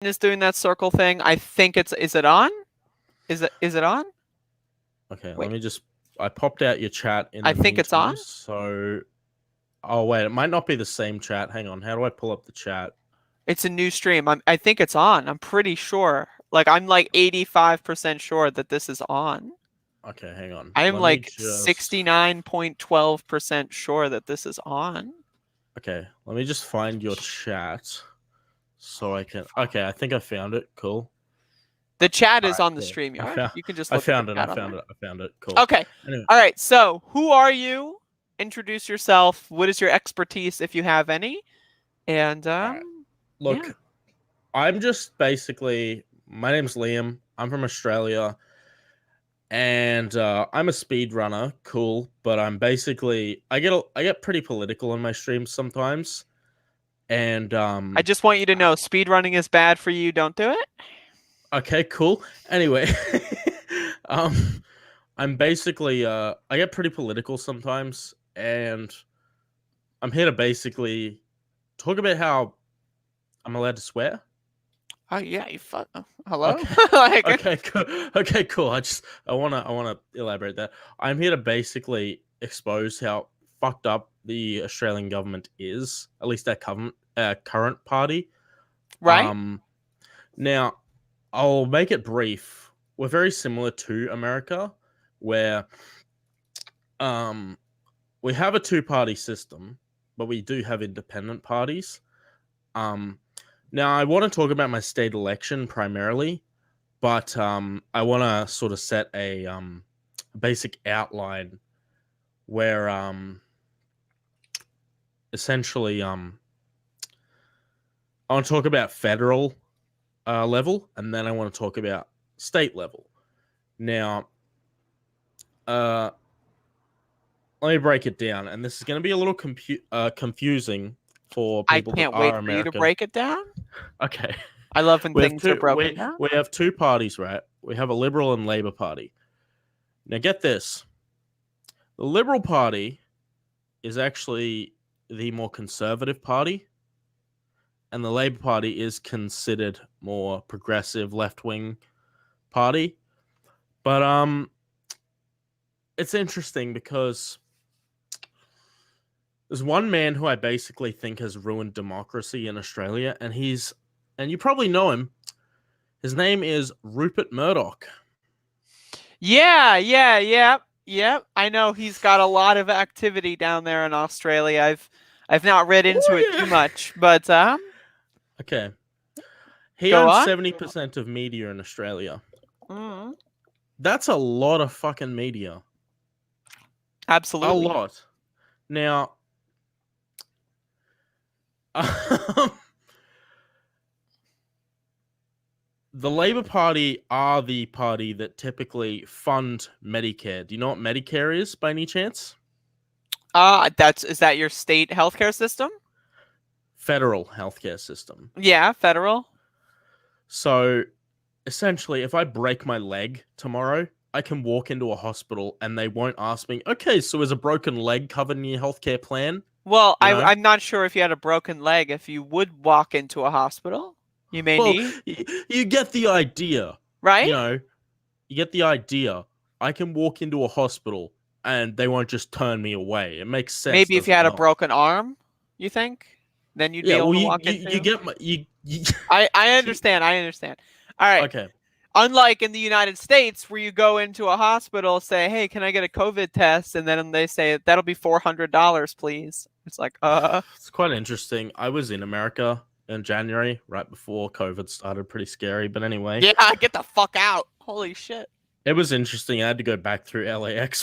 is doing that circle thing. I think is it on? Is it on? Okay, let Wait, me just. I popped out your chat in I the think it's on. meantime, so. Oh wait, it might not be the same chat. Hang on, how do I pull up the chat? It's a new stream. I think it's on. I'm pretty sure. Like I'm like 85% sure that this is on. Okay, hang on. I am Let me like just. 69.12% sure that this is on. Okay, let me just find your chat so I can. Okay, I think I found it. Cool. The chat All is right, on the cool. StreamYard. You can just I look at the found it. I chat on found there. it. I found it. Cool. Okay. Anyway, All right. So, who are you? Introduce yourself. What is your expertise, if you have any? And all right. yeah. Look, I'm just basically. My name's Liam. I'm from Australia, and I'm a speed runner. Cool, but I'm basically. I get pretty political in my streams sometimes, and I just want you to know, speedrunning is bad for you. Don't do it. okay, cool. Anyway, um, I'm basically I get pretty political sometimes, and I'm here to basically talk about how I'm allowed to swear. Oh yeah, you fuck. Hello. Okay, Like, okay, cool. Okay, cool. I wanna elaborate that. I'm here to basically expose how fucked up the Australian government is, at least our current party. right? Um, Now I'll make it brief. We're very similar to America, where um we have a two-party system, but we do have independent parties. Um, Now I want to talk about my state election primarily, but I want to sort of set a basic outline where essentially I want to talk about federal level, and then I want to talk about state level. Now, uh, let me break it down, and this is going to be a little confusing for I people that can't wait are for you to American. break it down. Okay, I love when we have things are two broken down. we have two parties, right? We have a Liberal and Labor Party. Now, get this: the Liberal Party is actually the more conservative party, and the Labor Party is considered more progressive, left wing party. But it's interesting because there's one man who I basically think has ruined democracy in Australia, and you probably know him. His name is Rupert Murdoch. Yeah. I know he's got a lot of activity down there in Australia. I've not read into it Oh too yeah. much, but Okay. He go owns on. 70% of media in Australia. Mm, That's a lot of fucking media. A absolutely. lot. Now, um, the Labor Party are the party that typically fund Medicare. Do you know what Medicare is by any chance? Is that your state healthcare system? Federal healthcare system. Yeah, federal. So essentially, if I break my leg tomorrow, I can walk into a hospital and they won't ask me, okay, so is a broken leg covered in your healthcare plan? Well, You know? I'm not sure if you had a broken leg, if you would walk into a hospital, you may Well, need, you get the idea. right? You know, you get the idea. I can walk into a hospital and they won't just turn me away. It makes sense, Maybe if does you it had a not? broken arm, you think, then you'd be Yeah, able well, to you walk you, you into. get my you I see. understand. I understand. All right. Okay, Unlike in the United States, where you go into a hospital, say, "Hey, can I get a COVID test?" and then they say that'll be $400, please. It's like, it's quite interesting. I was in America in January, right before COVID started. Pretty scary, but anyway, yeah, get the fuck out. Holy shit. it was interesting. I had to go back through LAX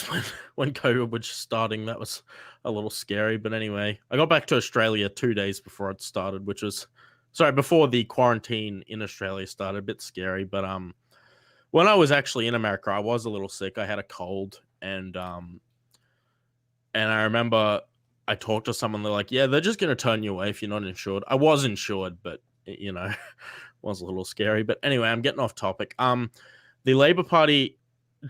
when COVID was starting. That was a little scary, but anyway, I got back to Australia 2 days before it started, which was sorry before the quarantine in Australia started. A bit scary, but when I was actually in America, I was a little sick. I had a cold, and I remember I talked to someone. They're like, "Yeah, they're just gonna turn you away if you're not insured." I was insured, but you know, was a little scary. But anyway, I'm getting off topic. The Labor Party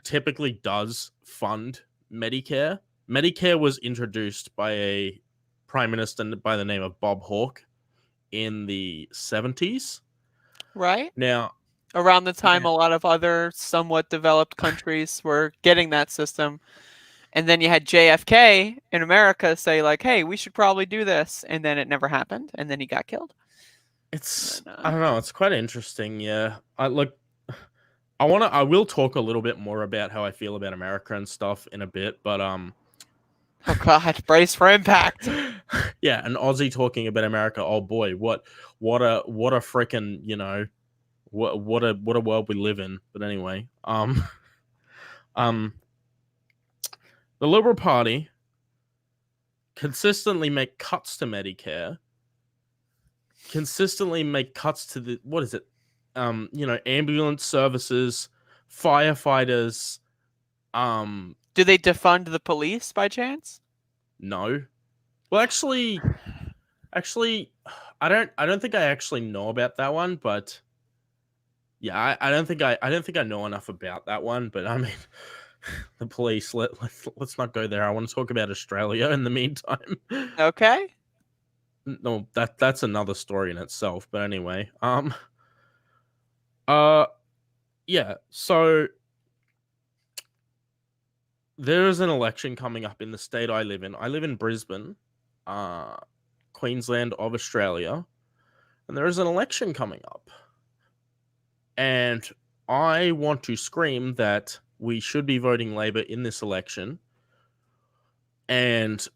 typically does fund Medicare. Medicare was introduced by a prime minister by the name of Bob Hawke in the 70s. right? Now, Around the time now a lot of other somewhat developed countries were getting that system. And then you had JFK in America say like, "Hey, we should probably do this," and then it never happened, and then he got killed. it's And, I don't know, it's quite interesting. Yeah, I will talk a little bit more about how I feel about America and stuff in a bit, but oh God, brace for impact. yeah, an Aussie talking about America. Oh boy, what a freaking, what a world we live in. But anyway, um, the Liberal Party consistently make cuts to Medicare, consistently make cuts to the what is it, ambulance services, firefighters. Do they defund the police by chance? No, well, actually, I don't think I actually know about that one, but yeah, I don't think I know enough about that one, but I mean, the police. Let's not go there. I want to talk about Australia in the meantime. Okay. No, that's another story in itself. But anyway, uh, yeah. So there is an election coming up in the state I live in. I live in Brisbane, uh, Queensland of Australia, and there is an election coming up, and I want to scream that we should be voting Labor in this election. And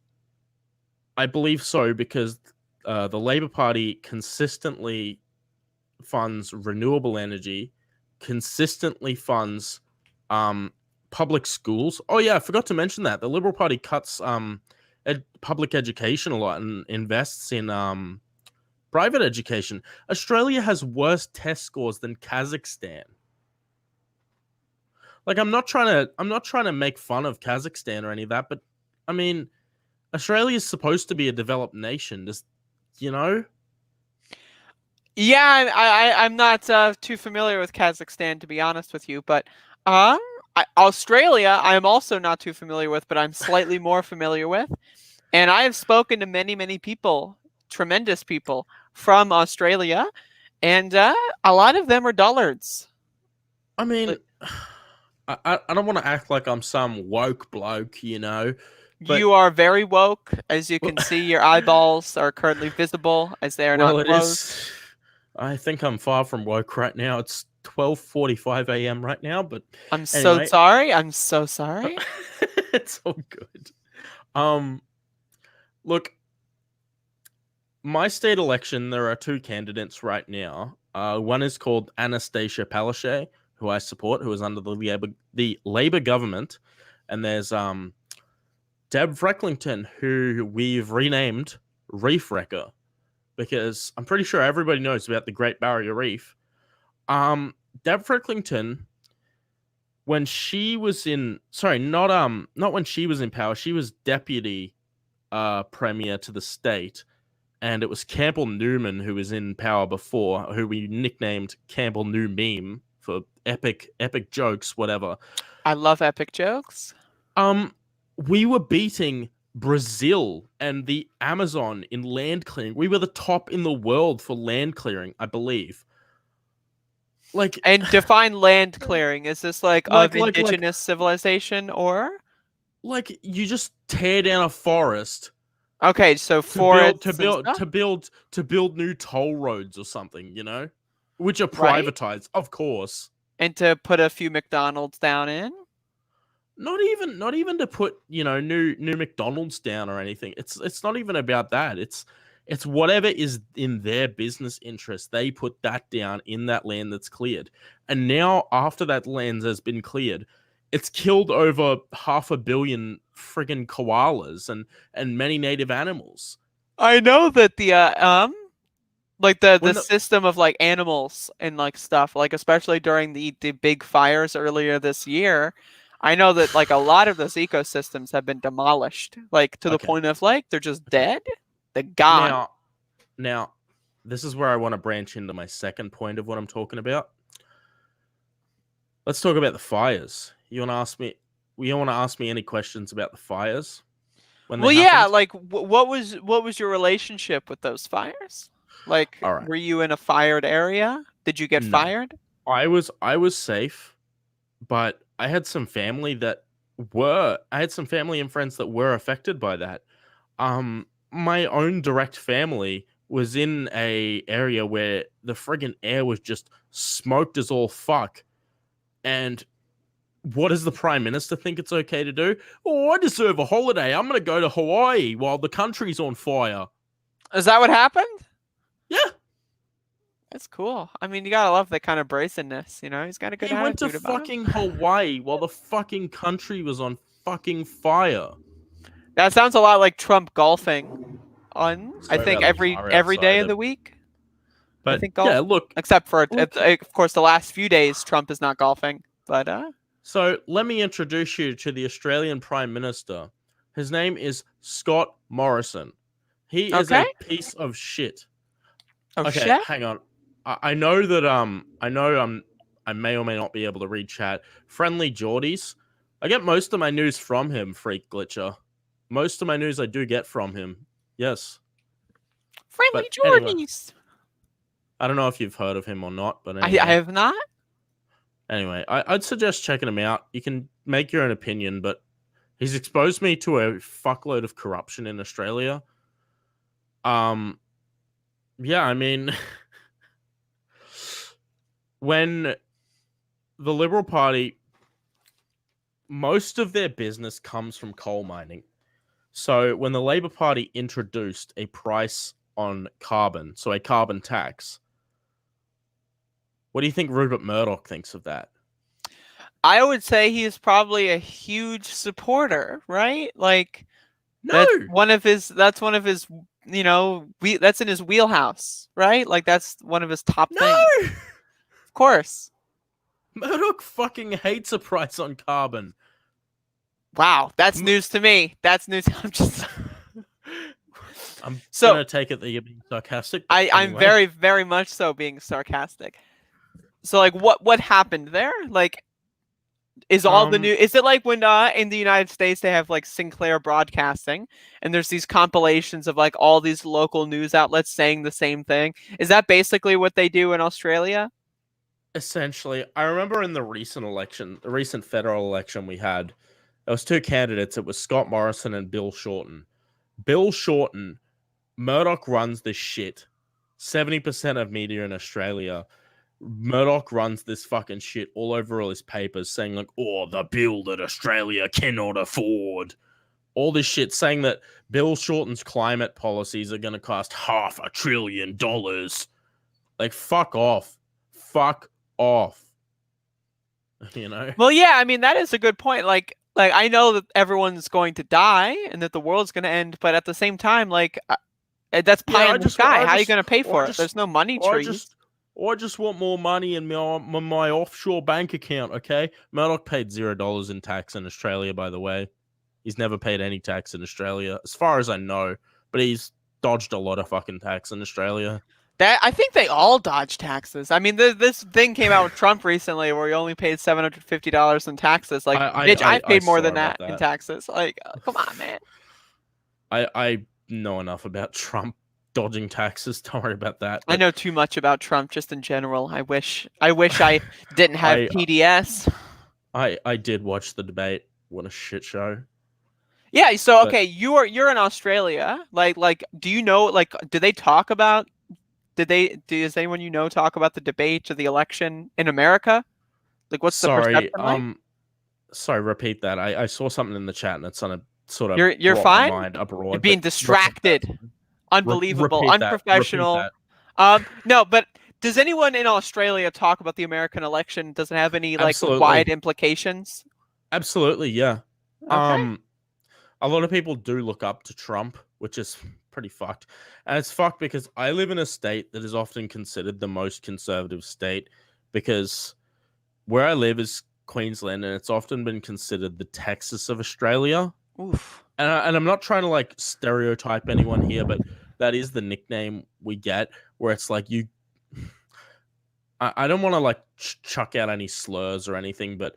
I believe so because the Labor Party consistently funds renewable energy, consistently funds public schools. Oh yeah, I forgot to mention that the Liberal Party cuts public education a lot and invests in private education. Australia has worse test scores than Kazakhstan. Like I'm not trying to make fun of Kazakhstan or any of that, but I mean Australia is supposed to be a developed nation. Just you know, Yeah, I'm not too familiar with Kazakhstan to be honest with you, but Australia I am also not too familiar with, but I'm slightly more familiar with. And I have spoken to many, many people, tremendous people from Australia, and a lot of them are dullards. I mean, Like, I don't want to act like I'm some woke bloke, but you are very woke. As you can see, your eyeballs are currently visible as they are well, not it closed. is. I think I'm far from woke right now. It's 12:45 a.m. right now, but I'm so anyway, sorry. I'm so sorry. it's all good. Um, Look, my state election, there are two candidates right now. One is called Anastasia Palaszczuk, who I support, who is under the Labor government, and there's Deb Frecklington, who we've renamed Reef Wrecker because I'm pretty sure everybody knows about the Great Barrier Reef. Deb Frecklington, when she was in, sorry, not when she was in power, she was deputy premier to the state, and it was Campbell Newman who was in power before, who we nicknamed Campbell New Meme for epic jokes, whatever. I love epic jokes. We were beating Brazil and the Amazon in land clearing. We were the top in the world for land clearing, I believe. Like, And define land clearing. Is this like of like indigenous civilization or? like you just tear down a forest Okay, so to build to forests and build stuff, to build to build new toll roads or something, which are right? privatized, of course. And to put a few McDonald's down in. Not even to put, new McDonald's down or anything. It's not even about that. It's whatever is in their business interest. They put that down in that land that's cleared. And now after that land has been cleared, it's killed over 500 million friggin' koalas and many native animals. I know that the like the When the system of like animals and like stuff, like especially during the big fires earlier this year, I know that like a lot of those ecosystems have been demolished, like to the Okay. point of like they're just Okay. dead. They're gone. Now this is where I want to branch into my second point of what I'm talking about. Let's talk about the fires. You want to ask me? You want to ask me any questions about the fires when they Well, yeah, happened? like what was your relationship with those fires? Like, All right. were you in a fired area? Did you get No. fired? I was safe, but I had some family and friends that were affected by that. My own direct family was in a area where the friggin' air was just smoked as all fuck. And what does the prime minister think it's okay to do? Oh, I deserve a holiday. I'm gonna go to Hawaii while the country's on fire. Is that what happened? Yeah, That's cool. I mean, you gotta love that kind of brazenness. He's got a good he went to attitude about him. fucking Hawaii while the fucking country was on fucking fire. That sounds a lot like Trump golfing on, I Sorry think, about the car every day outside. of the week. I But think yeah, golf, look, except for look. of course the last few days Trump is not golfing. But So let me introduce you to the Australian Prime Minister. His name is Scott Morrison. He is okay. a piece of shit. Oh Okay, shit. hang on. I know that I may or may not be able to read chat. Friendly Geordies. I get most of my news from him, Freak Glitcher. Most of my news I do get from him. Yes. Friendly But anyway, Jordies. I don't know if you've heard of him or not, but I anyway. have not. Anyway, I'd suggest checking him out. You can make your own opinion, but he's exposed me to a fuckload of corruption in Australia. Yeah, I mean, when the Liberal Party, most of their business comes from coal mining. So when the Labor Party introduced a price on carbon, so a carbon tax, what do you think Rupert Murdoch thinks of that? I would say he is probably a huge supporter, right? Like No, that's one of his that's in his wheelhouse, right? Like that's one of his top no. things. Of course. Murdoch fucking hates a price on carbon. Wow, that's news to me. That's news. I'm just I'm So- gonna take it that you're being sarcastic. but I'm anyway. very, very much so being sarcastic. So like what happened there? Like is all the new is it like when in the United States they have like Sinclair Broadcasting and there's these compilations of like all these local news outlets saying the same thing? Is that basically what they do in Australia? Essentially, I remember in the recent federal election we had, there was two candidates. It was Scott Morrison and Bill Shorten. Bill Shorten, Murdoch runs this shit. 70% of media in Australia, Murdoch runs this fucking shit all over all his papers, saying like, "Oh, the bill that Australia cannot afford." All this shit, saying that Bill Shorten's climate policies are going to cost $500 billion. Like, fuck off. Fuck off. You know? Well, yeah, I mean that is a good point. Like I know that everyone's going to die and that the world's going to end, but at the same time, like that's pie in the sky. How are you going to pay for it? There's no money trees. I just want more money in my offshore bank account, okay? Murdoch paid $0 in tax in Australia, by the way. He's never paid any tax in Australia, as far as I know, but he's dodged a lot of fucking tax in Australia. That I think they all dodge taxes. I mean, this thing came out with Trump recently where he only paid $750 in taxes. Like, bitch, I've paid more than that in taxes. Like, come on, man. I know enough about Trump dodging taxes. Don't worry about that. I know too much about Trump just in general. I wish I didn't have PDS. I did watch the debate. What a shit show. Yeah, so okay, you're in Australia. Like do you know do they talk about does anyone talk about the debate or the election in America? Like what's the perception like? Sorry, repeat that. I saw something in the chat and it's on a sort of You're fine? my mind abroad. You're being distracted. Unbelievable, unprofessional. No, but does anyone in Australia talk about the American election? Does it have any wide implications? Absolutely, yeah. Okay. A lot of people do look up to Trump, which is pretty fucked. And it's fucked because I live in a state that is often considered the most conservative state because where I live is Queensland and it's often been considered the Texas of Australia. Oof. And I'm not trying to like stereotype anyone here, but that is the nickname we get where it's like I don't want to like chuck out any slurs or anything, but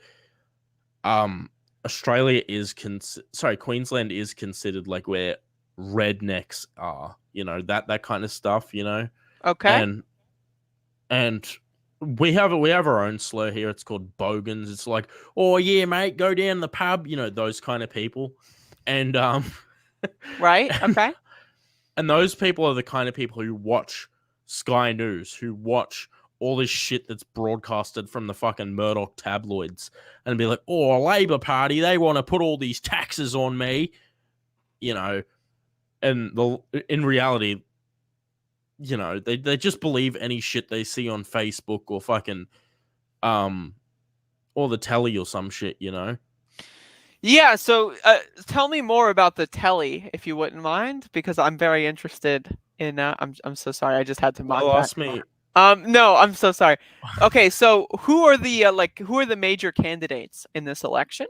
Queensland is considered like where rednecks are, that kind of stuff, Okay. And we have our own slur here. It's called bogans. It's like, oh yeah, mate, go down the pub. You know, those kind of people, and Right? and, Okay. and those people are the kind of people who watch Sky News, who watch all this shit that's broadcasted from the fucking Murdoch tabloids, and be like, oh, Labor Party, they want to put all these taxes on me, you know, and in reality, you know, they just believe any shit they see on Facebook or fucking um or the telly or some shit, you know. Yeah, so tell me more about the telly, if you wouldn't mind, because I'm very interested in. I'm so sorry, I just had to mock Well, that. ask me No, I'm so sorry. Okay, so who are the who are the major candidates in this election?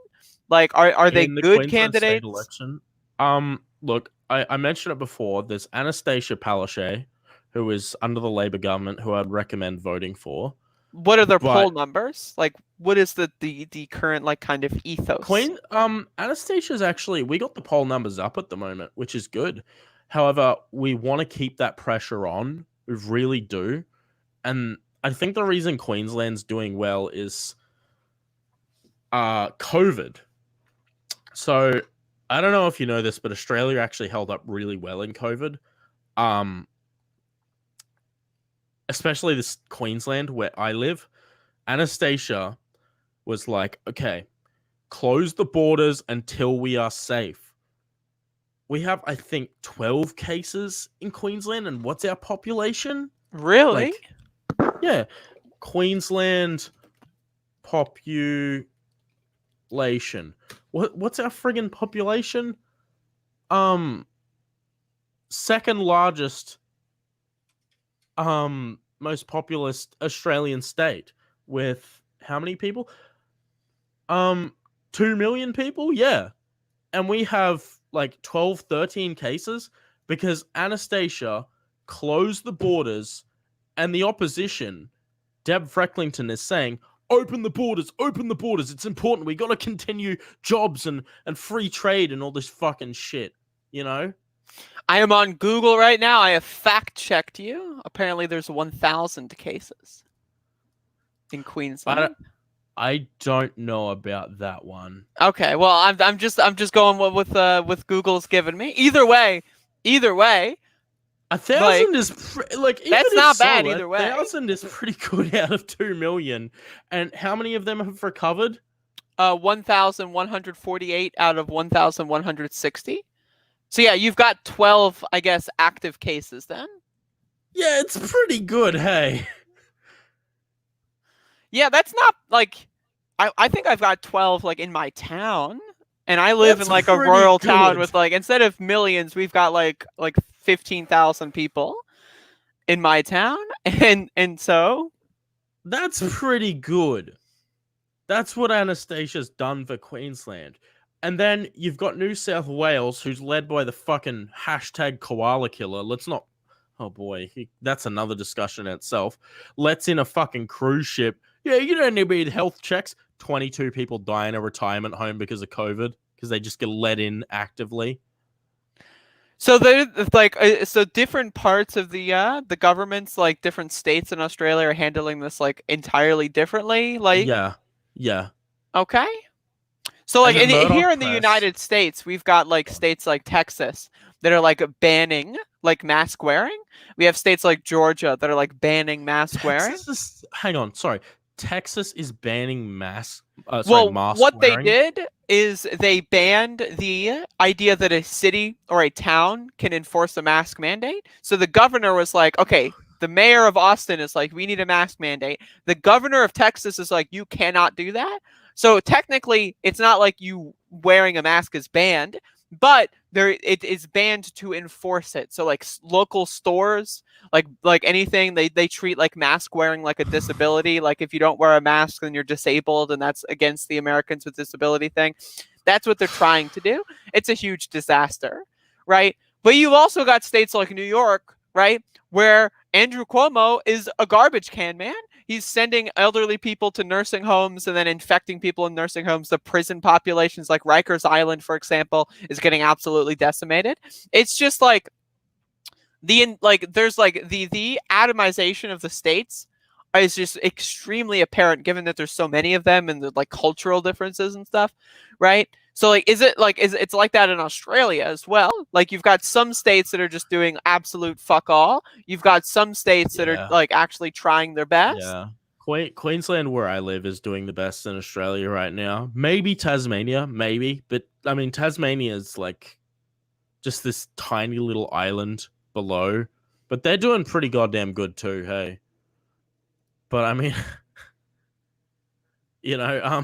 Like, are they in the good Queensland state candidates? election. Look, I mentioned it before. There's Anastasia Palaszczuk, who is under the Labor government, who I'd recommend voting for. What are their But poll numbers? Like, what is the current like kind of ethos? Anastasia's actually, we got the poll numbers up at the moment, which is good. However, we want to keep that pressure on. We really do. And I think the reason Queensland's doing well is COVID. So I don't know if you know this, but Australia actually held up really well in COVID. Um, Especially this Queensland where I live. Anastasia was like, okay, close the borders until we are safe. We have, I think, 12 cases in Queensland, and what's our population? Really? Like, yeah, Queensland population. What's our friggin' population? Second largest, most populous Australian state with how many people? 2 million people? Yeah. And we have like 12, 13 cases because Anastasia closed the borders and the opposition, Deb Frecklington, is saying, open the borders, open the borders. It's important. We got to continue jobs and free trade and all this fucking shit, you know? I am on Google right now. I have fact checked you. Apparently, there's 1,000 cases in Queensland. I don't know about that one. Okay, well, I'm just going with Google's given me. Either way, A thousand is like, even that's if not so, bad either way. 1,000 is pretty good out of 2 million. And how many of them have recovered? 1,148 out of 1,160. So yeah, you've got 12, I guess, active cases then. Yeah, it's pretty good. Hey. Yeah, that's not like I think I've got 12 like in my town, and I live That's in like a pretty rural town good. with like instead of millions, we've got like 15,000 people in my town, and so That's pretty good. That's what Anastasia's done for Queensland. And then you've got New South Wales, who's led by the fucking hashtag koala killer. Let's not. Oh boy, that's another discussion in itself. Let's in a fucking cruise ship. Yeah, you don't need health checks. 22 people die in a retirement home because of COVID because they just get let in actively. so there's like so different parts of the governments, like different states in Australia, are handling this like entirely differently. Like, Yeah. okay. So like And the here Murdoch in the press. United States, we've got like states like Texas that are like banning like mask wearing. We have states like Georgia that are like banning mask wearing. Texas is. Hang on, sorry. Texas is banning mask. Well, Mask what they wearing. did is they banned the idea that a city or a town can enforce a mask mandate. So the governor was like, okay, the mayor of Austin is like, we need a mask mandate. The governor of Texas is like, you cannot do that. So technically, it's not like you wearing a mask is banned, but it is banned to enforce it. So like local stores, like anything, they treat like mask wearing like a disability. Like if you don't wear a mask, then you're disabled, and that's against the Americans with Disability thing. That's what they're trying to do. It's a huge disaster, right? But you've also got states like New York, right, where Andrew Cuomo is a garbage can man. He's sending elderly people to nursing homes and then infecting people in nursing homes. The prison populations, like Rikers Island, for example, is getting absolutely decimated. It's just like there's like the atomization of the states is just extremely apparent given that there's so many of them and the like cultural differences and stuff, right? So like it's like that in Australia as well? Like you've got some states that are just doing absolute fuck all. You've got some states that are Yeah, like actually trying their best. yeah. Queensland, where I live, is doing the best in Australia right now. Maybe Tasmania, maybe, but I mean Tasmania is like just this tiny little island below, but they're doing pretty goddamn good too. Hey, but I mean, you know,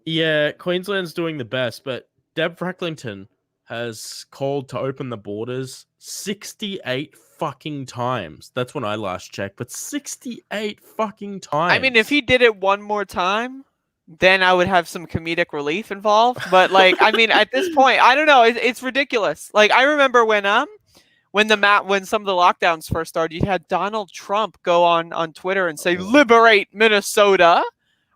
yeah, Queensland's doing the best, but Deb Frecklington has called to open the borders 68 fucking times. That's when I last checked, but 68 fucking I mean, if times. he did it one more time, then I would have some comedic relief involved. But like, I mean, at this point, I don't know. It's ridiculous. Like, I remember when some of the lockdowns first started, you had Donald Trump go on Twitter and say, Oh, "Liberate Minnesota."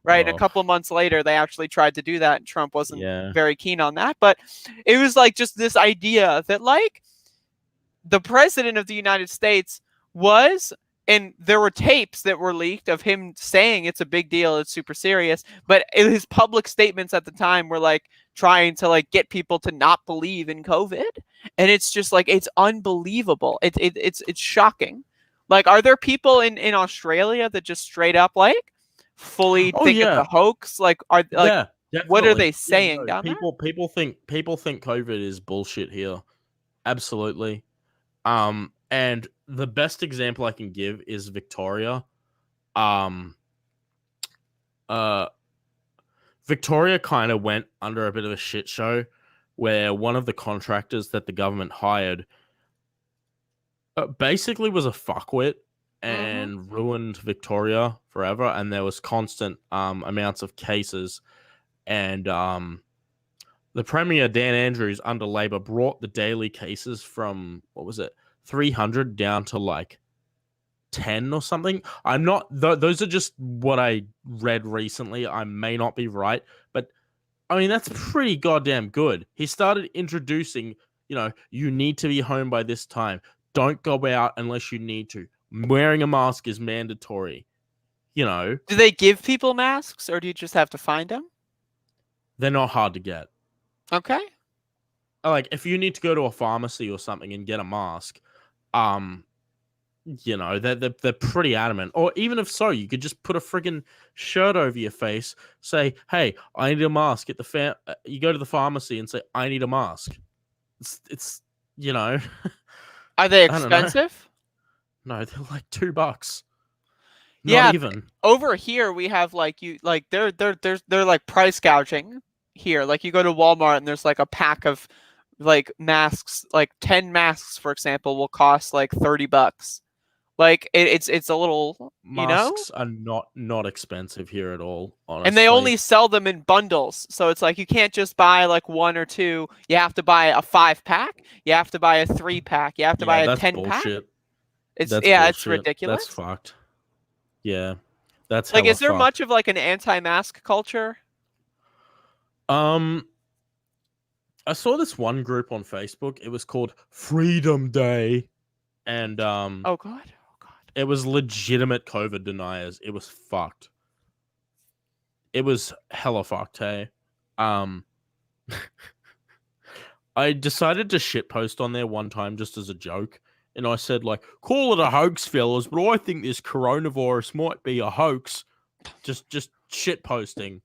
Right. And a oh, couple of months later, they actually tried to do that, and Trump wasn't yeah. very keen on that. But it was like just this idea that like the president of the United States was, and there were tapes that were leaked of him saying it's a big deal, it's super serious, but his public statements at the time were like trying to like get people to not believe in COVID. And it's just like it's unbelievable. It's shocking. Like, are there people in Australia that just straight up like fully Oh think it's yeah. a hoax? Like, are like Yeah, what are definitely. they Yeah, saying no. down there? People think COVID is bullshit here. Absolutely. And the best example I can give is Victoria. Um uh Victoria kind of went under a bit of a shit show where one of the contractors that the government hired basically was a fuckwit Mm-hmm. and ruined Victoria forever. And there was constant amounts of cases. And the Premier, Dan Andrews, under Labor, brought the daily cases from, what was it, 300 down to like 10 or something. I'm not, those are just what I read recently. I may not be right, but I mean, that's pretty goddamn good. He started introducing, you need to be home by this time. Don't go out unless you need to. Wearing a mask is mandatory. Do they give people masks, or do you just have to find them? They're not hard to get. Okay. Like, if you need to go to a pharmacy or something and get a mask, um, they're pretty adamant. Or even if so, you could just put a friggin' shirt over your face, say, "Hey, I need a mask." You go to the pharmacy and say, "I need a mask." It's you know, Are they I don't know. expensive? No, they're like $2. Not Yeah, even. over here we have like you like they're like price gouging here. Like you go to Walmart and there's like a pack of like masks, like 10 masks for example will cost like $30. Like it's a little, Masks are not expensive here at all, and they honestly. only sell them in bundles. So it's like you can't just buy like one or two. You have to buy a 5 pack, you have to buy a 3 pack, you have to buy Yeah, a that's 10 pack. bullshit. It's That's yeah, it's bullshit. That's ridiculous. fucked. Yeah, that's Like, hella is there much fucked. of like an anti-mask culture? Um, I saw this one group on Facebook. It was called Freedom Day, and Oh god. Oh god. it was legitimate COVID deniers. It was fucked. It was hella fucked. Hey, um, I decided to shitpost on there one time just as a joke, and I said like, "Call it a hoax, fellas," but I think this coronavirus might be a hoax. Just shitposting,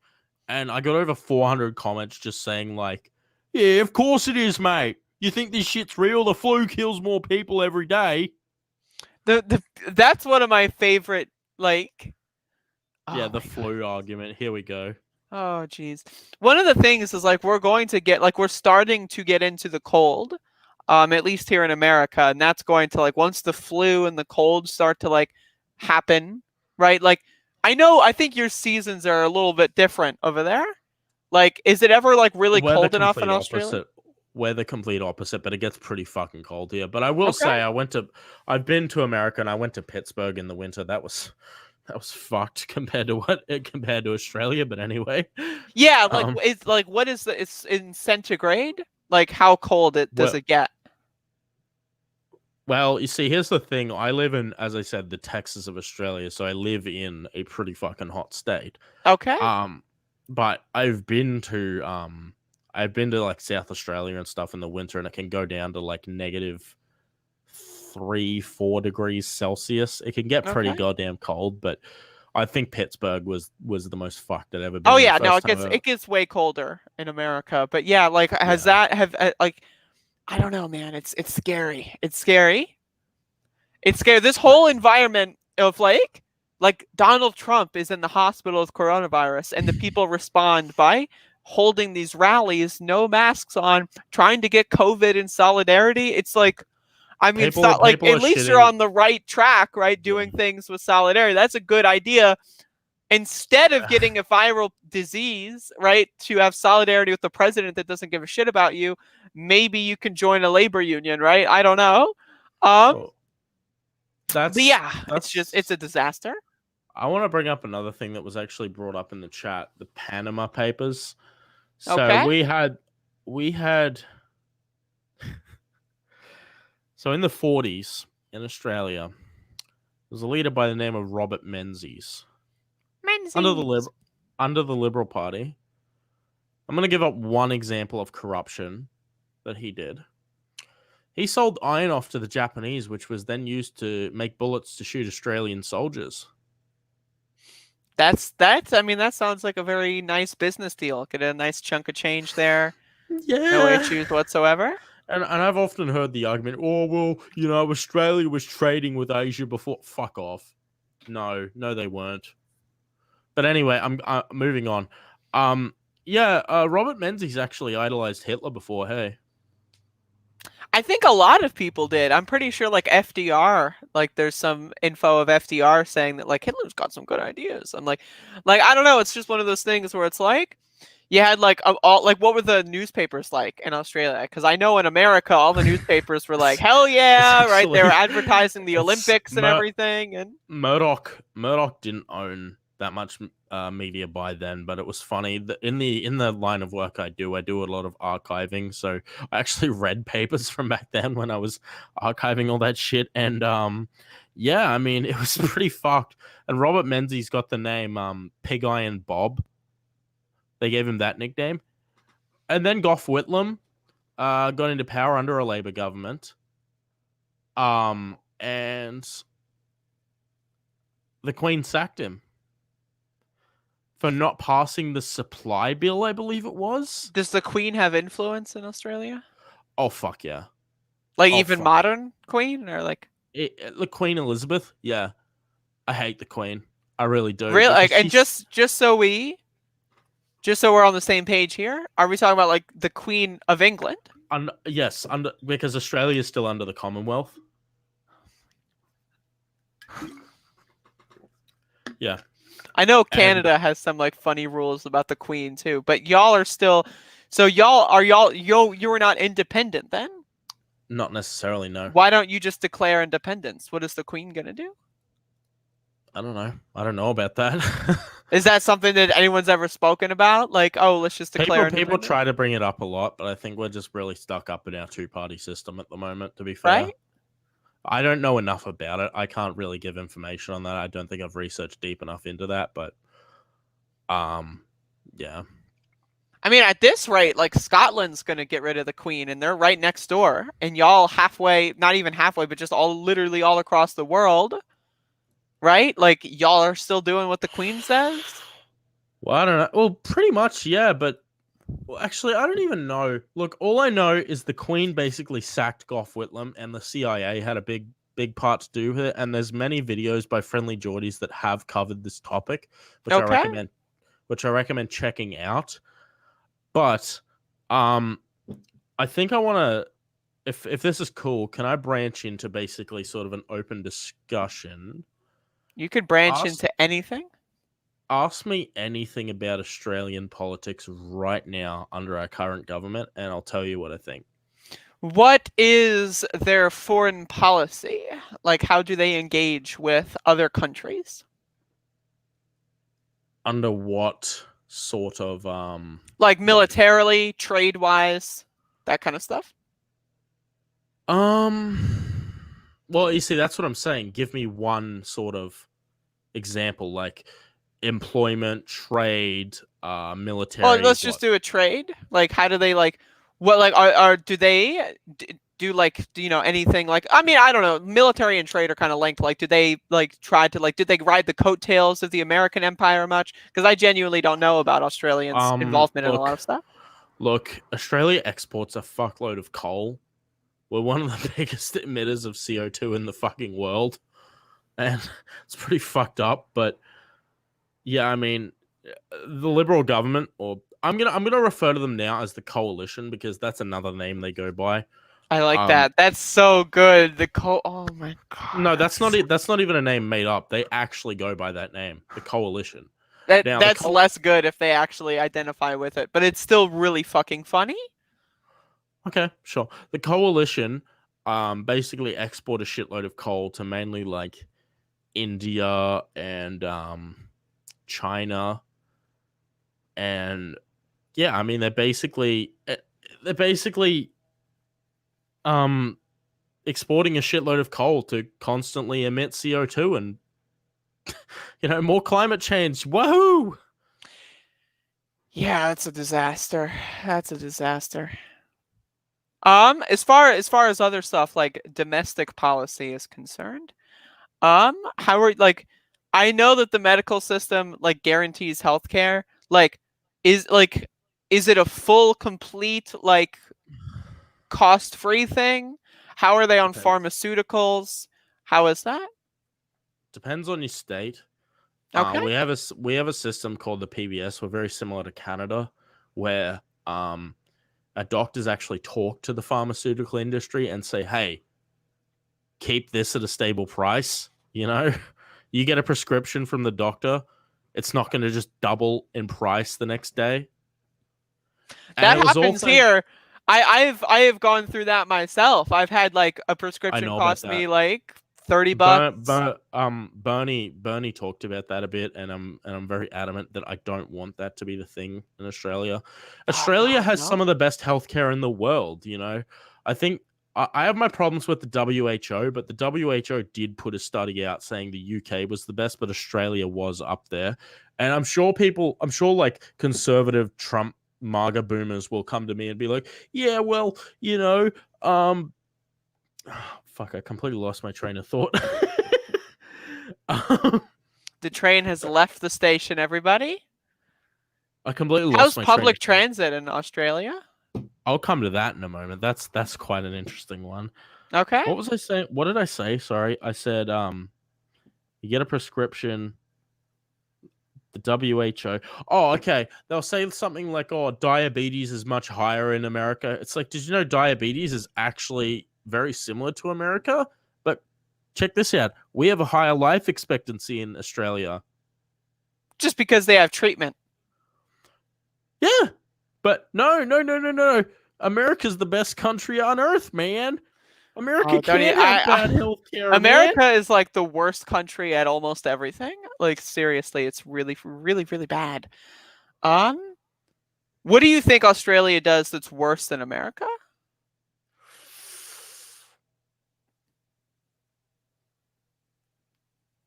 and I got over 400 comments just saying like, "Yeah, of course it is, mate. You think this shit's real? The flu kills more people every day." The that's one of my favorite like Yeah, oh the my god. flu argument. Here we go. Oh jeez. One of the things is like we're starting to get into the cold. At least here in America, and that's going to like once the flu and the cold start to like happen, right? Like I think your seasons are a little bit different over there. Like is it ever like really We're the cold enough in complete Australia? opposite. We're the complete opposite, but it gets pretty fucking cold here. But I will Okay. say, I've been to America and I went to Pittsburgh in the winter. That was fucked compared to Australia. But anyway, Yeah, like um, it's like what is it's in centigrade? Like how cold it does well, it get? Well, you see, here's the thing. I live in, as I said, the Texas of Australia, so I live in a pretty fucking hot state. Okay. Um, but I've been to like South Australia and stuff in the winter, and it can go down to like negative 3, 4 degrees Celsius. It can get pretty Okay. goddamn cold, but I think Pittsburgh was the most fucked I'd ever Oh been. The yeah, no, first time it gets way colder in America. But yeah, like has yeah, that have like I don't know, man. It's scary. It's scary. It's scary. This whole environment of like Donald Trump is in the hospital with coronavirus, and the people respond by holding these rallies, no masks on, trying to get COVID in solidarity. It's like, I mean, it's not like people are at least you're shitting. on the right track, right? Yeah. Doing things with solidarity. That's a good idea. Instead of getting a viral disease, right, to have solidarity with the president that doesn't give a shit about you, maybe you can join a labor union, right? I don't know. Um, Well, but yeah, it's a that's disaster. I want to bring up another thing that was actually brought up in the chat, the Panama Papers. So Okay. we had so in the 40s in Australia, there was a leader by the name of Robert Menzies under the Menzies. Lib- under the Liberal Party. I'm going to give up one example of corruption that he did. He sold iron off to the Japanese, which was then used to make bullets to shoot Australian soldiers. That's I mean, that sounds like a very nice business deal. Get a nice chunk of change there. No Yeah. issues whatsoever. And I've often heard the argument, oh, well, Australia was trading with Asia before. Fuck off. No, they weren't. But anyway, I'm moving on. Robert Menzies actually idolized Hitler before, hey? I think a lot of people did. I'm pretty sure like FDR, like there's some info of FDR saying that like Hitler's got some good ideas. I'm like I don't know, it's just one of those things where it's like you had like all like what were the newspapers like in Australia? Because I know in America all the newspapers were like hell yeah, right? They were advertising the It's Olympics and everything, and Murdoch didn't own that much media by then, but it was funny that in the line of work I do a lot of archiving, so I actually read papers from back then when I was archiving all that shit, and yeah, I mean it was pretty fucked. And Robert Menzies got the name Pig Iron Bob. They gave him that nickname, and then Gough Whitlam got into power under a Labor government, and the Queen sacked him for not passing the supply bill, I believe it was. does the Queen have influence in Australia? Oh, fuck yeah. Like Oh, even fuck. modern Queen or like The Queen Elizabeth, yeah. I hate the Queen. I really do. really like and She's... just so we're on the same page here, are we talking about like the Queen of England? Yes, because Australia is still under the Commonwealth. Yeah. I know Canada has some like funny rules about the Queen too, but y'all are still. So you were not independent then? Not necessarily, no. Why don't you just declare independence? What is the Queen gonna do? I don't know. I don't know about that. Is that something that anyone's ever spoken about? Like, oh, let's just declare People try to bring it up a lot, but I think we're just really stuck up in our two-party system at the moment, to be fair. Right? I don't know enough about it. I can't really give information on that. I don't think I've researched deep enough into that, but yeah. I mean, at this rate, like Scotland's gonna get rid of the Queen, and they're right next door, and y'all halfway, not even halfway, but just literally all across the world, right? Like y'all are still doing what the Queen says. Well, I don't know. Well, pretty much, yeah, but actually, I don't even know. Look, all I know is the Queen basically sacked Gough Whitlam, and the CIA had a big part to do with it. And there's many videos by Friendly Geordies that have covered this topic, which I recommend checking out. But I think I want to, if this is cool, can I branch into basically sort of an open discussion? You could branch into anything. Ask me anything about Australian politics right now under our current government, and I'll tell you what I think. What is their foreign policy? Like, how do they engage with other countries? Under what sort of like militarily, trade-wise, that kind of stuff? Well, you see, that's what I'm saying. Give me one sort of example, like employment, trade, Well, military, let's just what? do a trade. Like, how do they like? What like are do they do like anything like? I mean, I don't know. Military and trade are kind of linked. Like, do they like try to like? Did they ride the coattails of the American Empire much? Because I genuinely don't know about Australians' involvement in a lot of Look, stuff. look. Australia exports a fuckload of coal. We're one of the biggest emitters of CO2 in the fucking world, and it's pretty fucked up. But yeah, I mean, the Liberal government, or I'm gonna refer to them now as the Coalition because that's another name they go by. I like Um, that. That's so good. Oh my god, no, that's so that's not even a name made up. They actually go by that name, the Coalition. that Now, that's less good if they actually identify with it, but it's still really fucking funny. okay, sure. The Coalition, basically export a shitload of coal to mainly like India and China, and yeah, I mean they're basically um exporting a shitload of coal to constantly emit CO2 and more climate change. Woohoo! Yeah, that's a disaster. That's a disaster. As far as other stuff like domestic policy is concerned, how are like, I know that the medical system like guarantees healthcare. Is like, is it a full, complete, like cost-free thing? How are they on Depends. pharmaceuticals? How is that? Depends on your state. Okay. We have a system called the PBS. We're very similar to Canada, where doctors actually talk to the pharmaceutical industry and say, "Hey, keep this at a stable price." You get a prescription from the doctor, it's not going to just double in price the next day. And That it was happens also, here. I have gone through that myself. I've had like a I prescription know about cost that. me like $30. Bernie talked about that a bit, and I'm very adamant that I don't want that to be the thing in Australia. Oh Australia God, has some no. of the best healthcare in the world. I think I have my problems with the WHO, but the WHO did put a study out saying the UK was the best, but Australia was up there. And I'm sure like conservative Trump MAGA boomers will come to me and be like, yeah, well, fuck, I completely lost my train of thought. um, The train has left the station, everybody. I completely lost How's my train of public thought. transit in Australia? I'll come to that in a moment. That's quite an interesting one. Okay. What was I saying? What did I say? Sorry. I said you get a prescription, the WHO. Oh, okay. They'll say something like, "Oh, diabetes is much higher in America." It's like, did you know diabetes is actually very similar to America? But check this out. We have a higher life expectancy in Australia. Just because they have treatment. Yeah. But no, no, no, no, no. America's the best country on earth, man. America Oh, don't you? can't have bad health care, man. America is like the worst country at almost everything. Like seriously, it's really, really, really bad. Um, what do you think Australia does that's worse than America?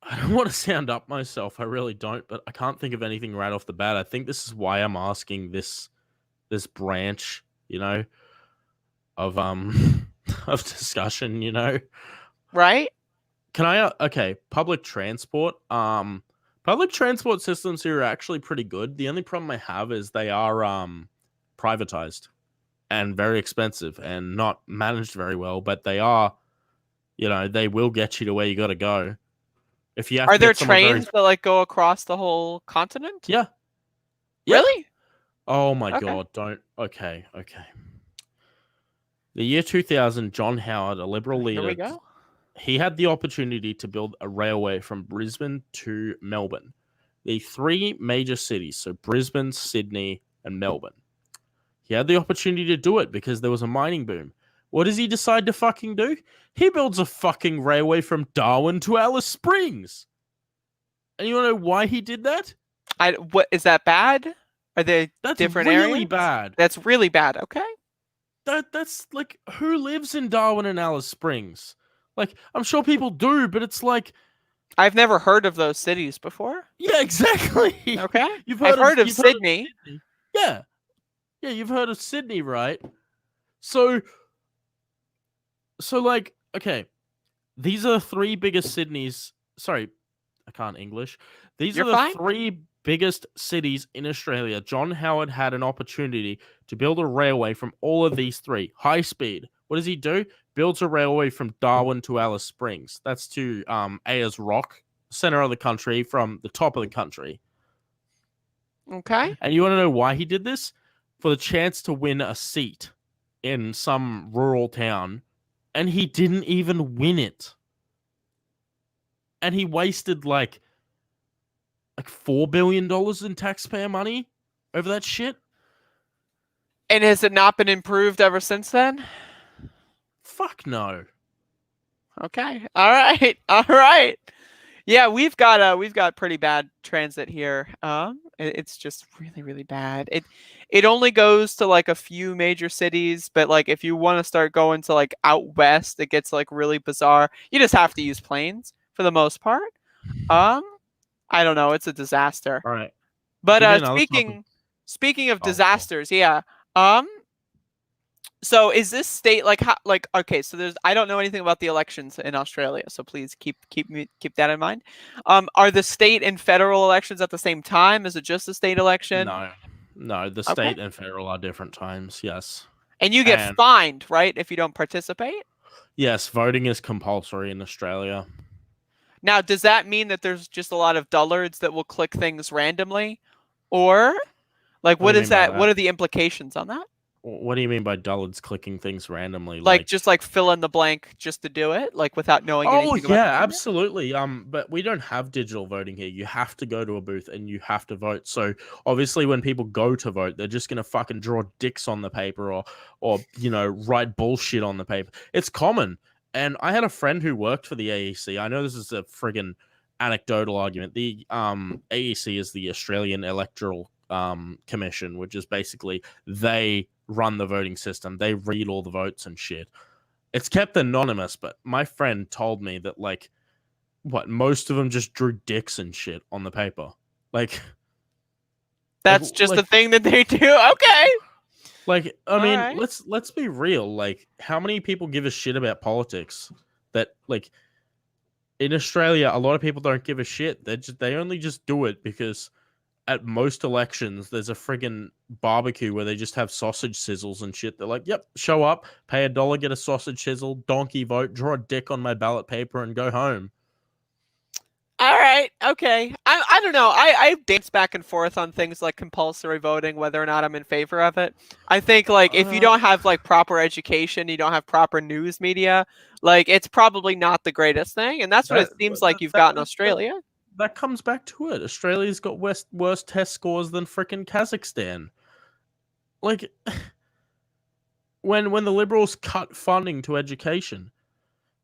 I don't want to sound up myself. I really don't, but I can't think of anything right off the bat. I think this is why I'm asking this branch, of of discussion, Right? Can I okay, public transport systems here are actually pretty good. The only problem I have is they are privatized and very expensive and not managed very well, but they are, they will get you to where you got to go. If you have Are to there get somewhere very, trains that like go across the whole continent? yeah, yeah. Really? Oh my Okay. god, don't. Okay, okay. The year 2000, John Howard, a liberal Here we leader, go. he had the opportunity to build a railway from Brisbane to Melbourne, the three major cities, so Brisbane, Sydney, and Melbourne. He had the opportunity to do it because there was a mining boom. What does he decide to fucking do? He builds a fucking railway from Darwin to Alice Springs. And you want to know why he did that? What is that bad? Are they That's different really areas? bad. That's really bad. Okay. That's like, who lives in Darwin and Alice Springs? Like, I'm sure people do, but it's like, I've never heard of those cities before. yeah, exactly. Okay. You've I've heard of heard of you've heard of Sydney. Sydney. Yeah. Yeah, you've heard of Sydney, right? So like, okay, these are the three biggest Sydneys. Sorry, I can't English. These are You're the fine. three biggest cities in Australia. John Howard had an opportunity to build a railway from all of these three, high speed. What does he do? Builds a railway from Darwin to Alice Springs. That's to Ayers Rock, center of the country, from the top of the country. Okay. And you want to know why he did this? For the chance to win a seat in some rural town, and he didn't even win it. And he wasted like $4 billion in taxpayer money over that shit. And has it not been improved ever since then? Fuck no. Okay. All right. All right. Yeah, we've got pretty bad transit here. It's just really really bad. It only goes to like a few major cities, but like if you want to start going to like out west, it gets like really bizarre. You just have to use planes for the most part. Um, I don't know. It's a disaster. All right. But Give me uh, another topic. speaking of Oh, oh. disasters, yeah. Um, so is this state like how like okay, so there's I don't know anything about the elections in Australia, so please keep that in mind. Are the state and federal elections at the same time? Is it just the state election? No. No, the Okay. state and federal are different times, yes. And you get And fined, right, if you don't participate? yes, voting is compulsory in Australia. Now, does that mean that there's just a lot of dullards that will click things randomly? Or like What do what you is mean by that? What that? are the implications on that? What do you mean by dullards clicking things randomly? Like Like, just like fill in the blank just to do it, like without knowing oh anything about the yeah, candidate? absolutely. But we don't have digital voting here. You have to go to a booth and you have to vote. So obviously, when people go to vote, they're just gonna fucking draw dicks on the paper or write bullshit on the paper. It's common. And I had a friend who worked for the AEC. I know this is a friggin' anecdotal argument. The AEC is the Australian Electoral Commission, which is basically they run the voting system. They read all the votes and shit. It's kept anonymous, but my friend told me that like most of them just drew dicks and shit on the paper. Like That's just a like thing that they do. Okay. I mean, Alright. let's be real. Like, how many people give a shit about politics? That like in Australia, a lot of people don't give a shit. They only just do it because at most elections, there's a friggin' barbecue where they just have sausage sizzles and shit. They're like, yep, show up, pay $1, get a sausage sizzle, donkey vote, draw a dick on my ballot paper, and go home. All right. Okay. I don't know. I dance back and forth on things like compulsory voting, whether or not I'm in favor of it. I think like if you don't have like proper education, you don't have proper news media, like it's probably not the greatest thing, and that's what it That, seems like you've that, got in that, that, Australia. that comes back to it. Australia's got worse test scores than frickin' Kazakhstan. Like, when the Liberals cut funding to education,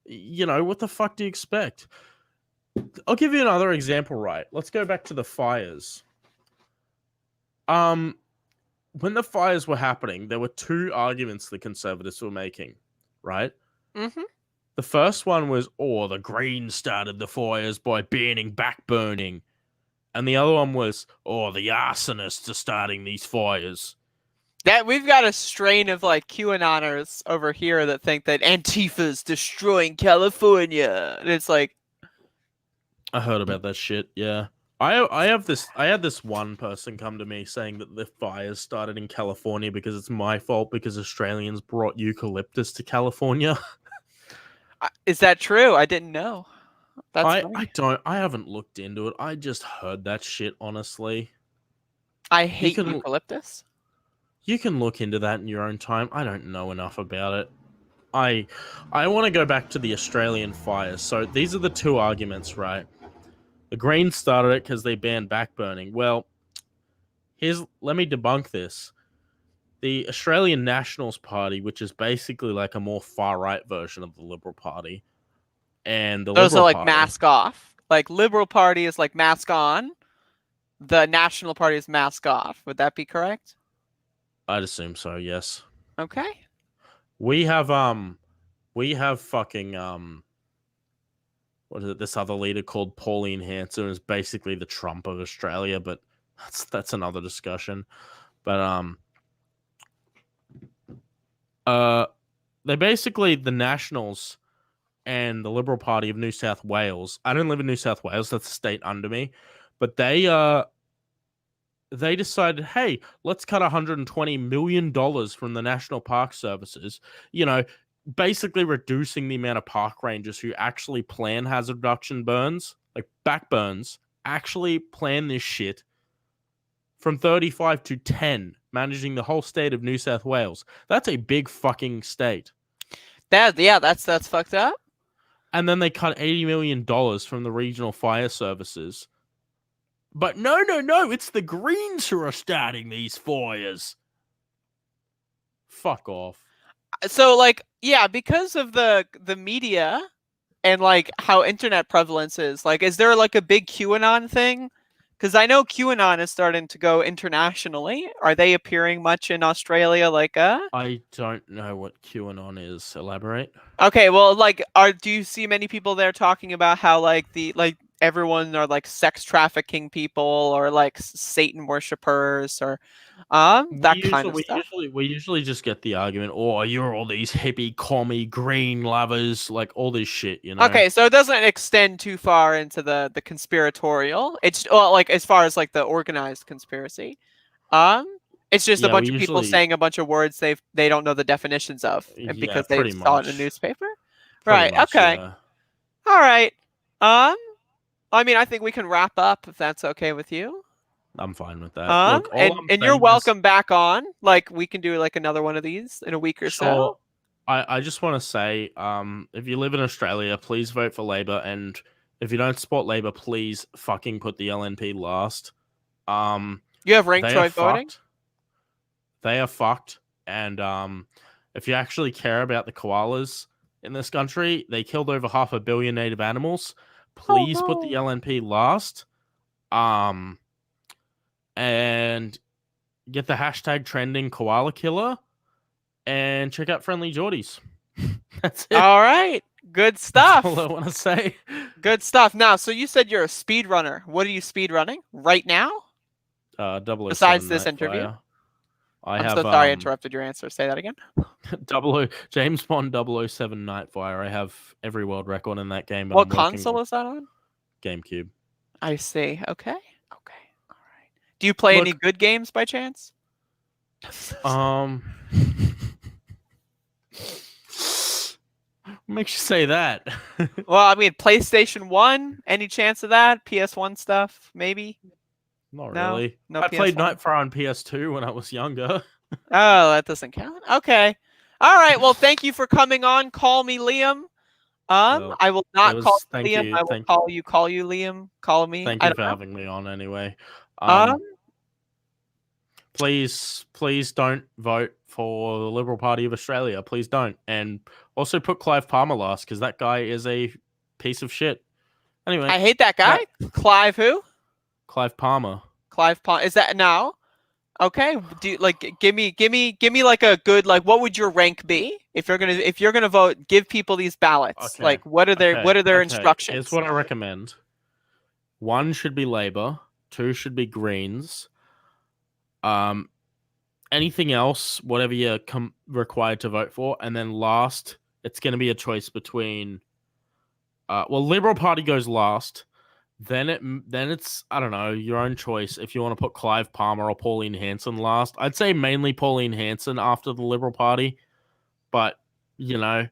what the fuck do you expect? I'll give you another example, right? Let's go back to the fires. When the fires were happening, there were two arguments the Conservatives were making, right? Mm-hmm. The first one was, the Greens started the fires by banning backburning. And the other one was, the arsonists are starting these fires. That we've got a strain of like QAnoners over here that think that Antifa's destroying California, and it's like, I heard about that shit, yeah. I had this one person come to me saying that the fires started in California because it's my fault because Australians brought eucalyptus to California. is that true? I didn't know. That's funny. I haven't looked into it. I just heard that shit, honestly. I hate eucalyptus. You can look into that in your own time. I don't know enough about it. I want to go back to the Australian fires. So these are the two arguments, right? The Greens started it because they banned backburning. Well, let me debunk this. The Australian Nationals Party, which is basically like a more far-right version of the Liberal Party, and the Those Liberal are like Party, mask off. Like Liberal Party is like mask on. The National Party is mask off. Would that be correct? I'd assume so, yes. Okay. We have fucking what is it? This other leader called Pauline Hanson is basically the Trump of Australia, but that's another discussion. But they basically the Nationals and the Liberal Party of New South Wales. I don't live in New South Wales; that's a state under me. But they decided, hey, let's cut $120 million from the National Park Services. You know, basically reducing the amount of park rangers who actually plan hazard reduction burns, like back burns, actually plan this shit from 35 to 10, managing the whole state of New South Wales. That's a big fucking state. That's fucked up. And then they cut $80 million from the regional fire services. But no, it's the Greens who are starting these fires. Fuck off. So like, yeah, because of the media and like how internet prevalence is there like a big QAnon thing? Because I know QAnon is starting to go internationally. Are they appearing much in Australia? I don't know what QAnon is. Elaborate. Okay, well, do you see many people there talking about how everyone are like sex trafficking people or like Satan worshippers or that kind of stuff? We usually just get the argument, oh, you're all these hippie, commie, green lovers, like all this shit, you know? Okay, so it doesn't extend too far into the conspiratorial. It's like as far as like the organized conspiracy. It's just a bunch of people saying a bunch of words they don't know the definitions of because they saw it in the newspaper. Right. Much, okay. Yeah. All right. I mean, I think we can wrap up if that's okay with you. I'm fine with that. Look, and you're welcome back on. Like we can do like another one of these in a week or so. I just want to say, if you live in Australia, please vote for Labor, and if you don't support Labor, please fucking put the LNP last. You have ranked choice voting. They are fucked, and if you actually care about the koalas in this country, they killed over 500 million native animals. Please put the LNP last. And get the hashtag trending koala killer and check out Friendly Geordies. That's it. All right. Good stuff. That's all I want to say. Good stuff. Now, so you said you're a speed runner. What are you speed running right now? Besides this interview? I'm so sorry I interrupted your answer. Say that again. James Bond 007 Nightfire. I have every world record in that game. But what console is that on? GameCube. I see. Okay. All right. Do you play any good games by chance? What makes you say that? Well, I mean, PlayStation 1. Any chance of that? PS1 stuff, maybe? Not really. No I PS1? played Nightfire on PS2 when I was younger. Oh, that doesn't count. Okay. All right. Well, thank you for coming on. Callmeliam. I will not call you Liam. I will call you Liam. Call me. Thank you for having me on anyway. Please don't vote for the Liberal Party of Australia. Please don't. And also put Clive Palmer last, because that guy is a piece of shit. Anyway. I hate that guy. Clive who? Clive Palmer. Clive Palmer. Is that now? Okay. Do you, give me like a good what would your rank be if you're gonna vote? Give people these ballots. Okay. What are their instructions? Here's what I recommend. 1 should be Labor. 2 should be Greens. Anything else, whatever you're required to vote for, and then last, it's going to be a choice between. Liberal Party goes last. Then it's I don't know, your own choice if you want to put Clive Palmer or Pauline Hanson last. I'd say mainly Pauline Hanson after the Liberal Party, but you know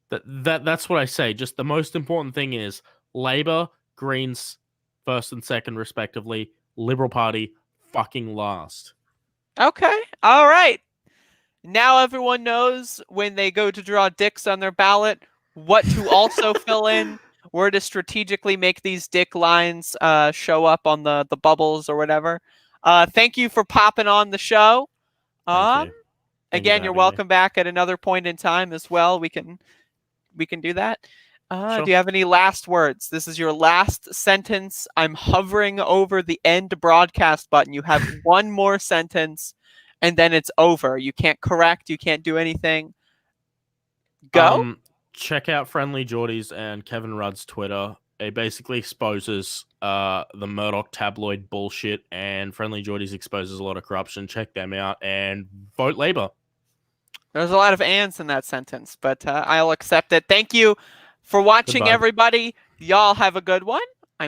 that's what I say. Just the most important thing is Labor, Greens first and second respectively, Liberal Party fucking last. Okay. All right. Now everyone knows when they go to draw dicks on their ballot what to also fill in, where to strategically make these dick lines show up on the bubbles or whatever. Thank you for popping on the show. Again, you're welcome back at another point in time as well. We can do that. Sure. Do you have any last words? This is your last sentence. I'm hovering over the end broadcast button. You have one more sentence, and then it's over. You can't correct. You can't do anything. Go. check out Friendly Geordies and Kevin Rudd's Twitter. It basically exposes the Murdoch tabloid bullshit, and Friendly Geordies exposes a lot of corruption. Check them out and vote Labour. There's a lot of ands in that sentence, but I'll accept it. Thank you for watching, Goodbye. everybody. Y'all have a good one.